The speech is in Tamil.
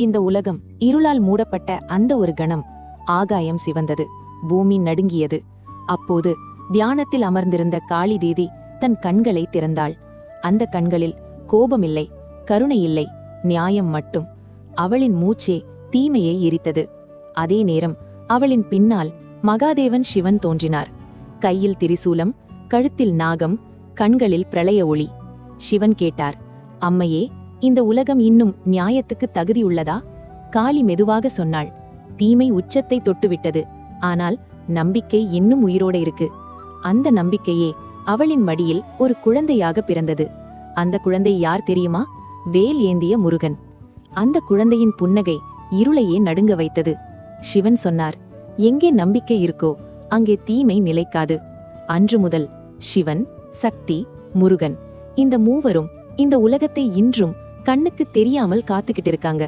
இந்த உலகம் இருளால் மூடப்பட்ட அந்த ஒரு கணம் ஆகாயம் சிவந்தது, பூமி நடுங்கியது. அப்போது தியானத்தில் அமர்ந்திருந்த காளி தேவி தன் கண்களை திறந்தாள். அந்த கண்களில் கோபமில்லை, கருணை இல்லை, நியாயம் மட்டும். அவளின் மூச்சே தீமையை எரித்தது. அதே நேரம் அவளின் பின்னால் மகாதேவன் சிவன் தோன்றினார். கையில் திரிசூலம், கழுத்தில் நாகம், கண்களில் பிரளய ஒளி. சிவன் கேட்டார், அம்மையே, இந்த உலகம் இன்னும் நியாயத்துக்கு தகுதியுள்ளதா? காளி மெதுவாக சொன்னாள், தீமை உச்சத்தை தொட்டுவிட்டது, ஆனால் நம்பிக்கை இன்னும் உயிரோட இருக்கு. அந்த நம்பிக்கையே அவளின் மடியில் ஒரு குழந்தையாக பிறந்தது. அந்த குழந்தை யார் தெரியுமா? வேல் ஏந்திய முருகன். அந்த குழந்தையின் புன்னகை இருளையே நடுங்க வைத்தது. சிவன் சொன்னார், எங்கே நம்பிக்கை இருக்கோ அங்கே தீமை நிலைக்காது. அன்று முதல் சிவன், சக்தி, முருகன் இந்த மூவரும் இந்த உலகத்தை இன்றும் கண்ணுக்கு தெரியாமல் காத்துக்கிட்டு இருக்காங்க.